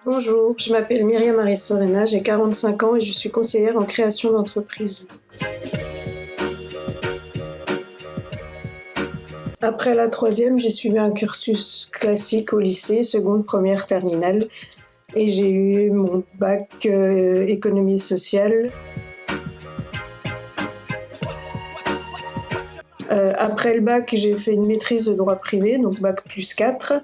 Bonjour, je m'appelle Myriam Aristorena, j'ai 45 ans et je suis conseillère en création d'entreprise. Après la troisième, j'ai suivi un cursus classique au lycée, seconde, première, terminale, et j'ai eu mon bac économie sociale. Après le bac, j'ai fait une maîtrise de droit privé, donc bac plus 4.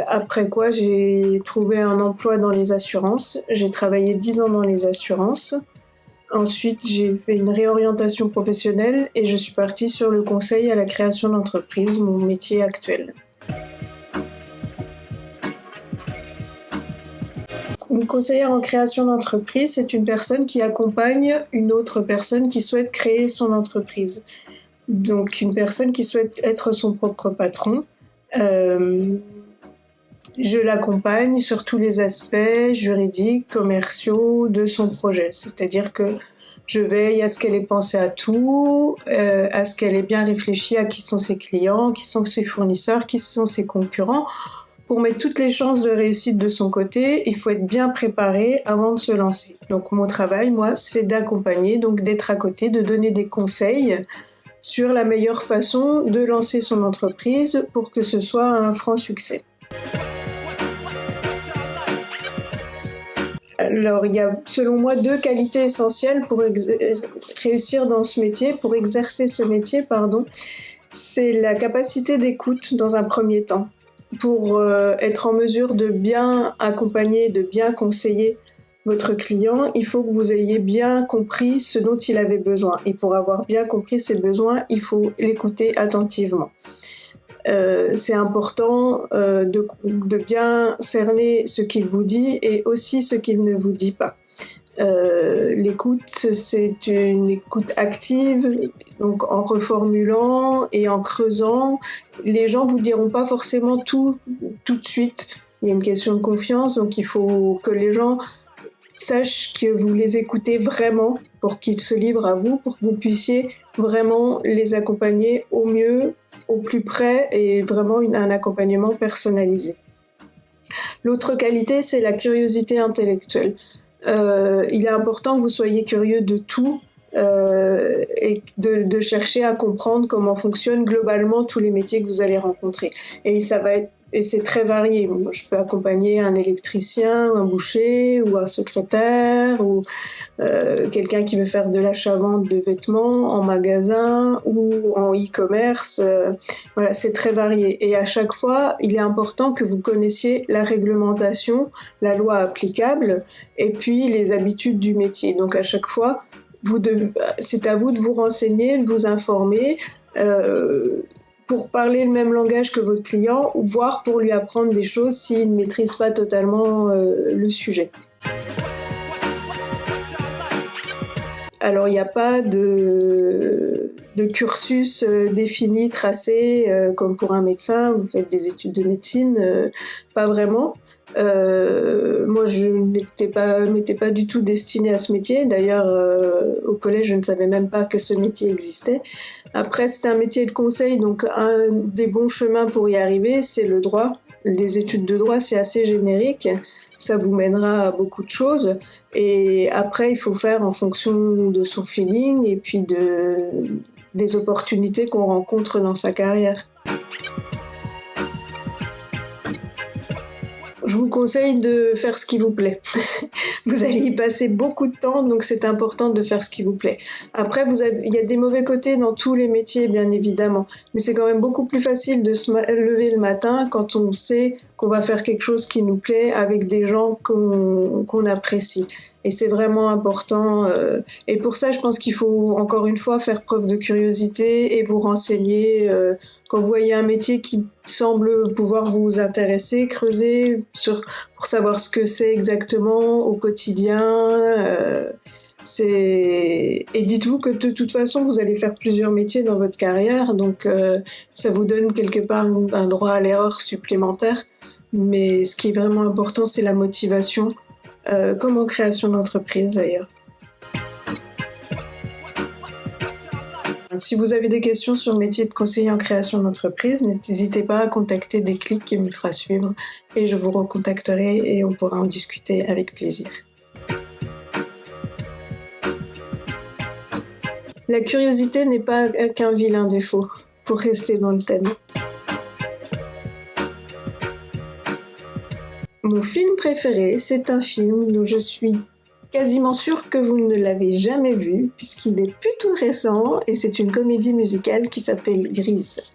Après quoi, j'ai trouvé un emploi dans les assurances. J'ai travaillé 10 ans dans les assurances. Ensuite, j'ai fait une réorientation professionnelle et je suis partie sur le conseil à la création d'entreprise, mon métier actuel. Une conseillère en création d'entreprise, c'est une personne qui accompagne une autre personne qui souhaite créer son entreprise. Donc, une personne qui souhaite être son propre patron. Je l'accompagne sur tous les aspects juridiques, commerciaux de son projet. C'est-à-dire que je veille à ce qu'elle ait pensé à tout, à ce qu'elle ait bien réfléchi à qui sont ses clients, qui sont ses fournisseurs, qui sont ses concurrents. Pour mettre toutes les chances de réussite de son côté, il faut être bien préparé avant de se lancer. Donc mon travail, moi, c'est d'accompagner, donc d'être à côté, de donner des conseils sur la meilleure façon de lancer son entreprise pour que ce soit un franc succès. Alors, il y a, selon moi, 2 qualités essentielles pour réussir dans ce métier, pour exercer ce métier, pardon. C'est la capacité d'écoute dans un premier temps, pour être en mesure de bien accompagner, de bien conseiller votre client, il faut que vous ayez bien compris ce dont il avait besoin. Et pour avoir bien compris ses besoins, il faut l'écouter attentivement. C'est important de bien cerner ce qu'il vous dit et aussi ce qu'il ne vous dit pas. L'écoute, c'est une écoute active, donc en reformulant et en creusant. Les gens vous diront pas forcément tout de suite. Il y a une question de confiance, donc il faut que les gens sachent que vous les écoutez vraiment pour qu'ils se livrent à vous, pour que vous puissiez vraiment les accompagner au mieux, au plus près et vraiment un accompagnement personnalisé. L'autre qualité, c'est la curiosité intellectuelle. Il est important que vous soyez curieux de tout et de chercher à comprendre comment fonctionnent globalement tous les métiers que vous allez rencontrer. Et c'est très varié. Moi, je peux accompagner un électricien, un boucher, ou un secrétaire, ou quelqu'un qui veut faire de l'achat-vente de vêtements en magasin ou en e-commerce. Voilà, c'est très varié. Et à chaque fois, il est important que vous connaissiez la réglementation, la loi applicable, et puis les habitudes du métier. Donc à chaque fois, c'est à vous de vous renseigner, de vous informer. Pour parler le même langage que votre client, ou voire pour lui apprendre des choses s'il ne maîtrise pas totalement le sujet. Alors, il n'y a pas de cursus défini, tracé, comme pour un médecin, vous faites des études de médecine, pas vraiment. Moi, je m'étais pas du tout destinée à ce métier. D'ailleurs, au collège, je ne savais même pas que ce métier existait. Après, c'est un métier de conseil, donc un des bons chemins pour y arriver, c'est le droit. Les études de droit, c'est assez générique. Ça vous mènera à beaucoup de choses. Et après, il faut faire en fonction de son feeling et puis des opportunités qu'on rencontre dans sa carrière. Je vous conseille de faire ce qui vous plaît. Vous allez y passer beaucoup de temps, donc c'est important de faire ce qui vous plaît. Après, il y a des mauvais côtés dans tous les métiers, bien évidemment, mais c'est quand même beaucoup plus facile de se lever le matin quand on sait qu'on va faire quelque chose qui nous plaît avec des gens qu'on apprécie. Et c'est vraiment important. Et pour ça, je pense qu'il faut encore une fois faire preuve de curiosité et vous renseigner. Quand vous voyez un métier qui semble pouvoir vous intéresser, creuser pour savoir ce que c'est exactement au quotidien. Et dites-vous que de toute façon, vous allez faire plusieurs métiers dans votre carrière, donc ça vous donne quelque part un droit à l'erreur supplémentaire. Mais ce qui est vraiment important, c'est la motivation, comme en création d'entreprise d'ailleurs. Si vous avez des questions sur le métier de conseiller en création d'entreprise, n'hésitez pas à contacter Déclic qui me fera suivre et je vous recontacterai et on pourra en discuter avec plaisir. La curiosité n'est pas qu'un vilain défaut, pour rester dans le thème. Mon film préféré, c'est un film dont je suis quasiment sûre que vous ne l'avez jamais vu, puisqu'il est plutôt récent, et c'est une comédie musicale qui s'appelle Grease.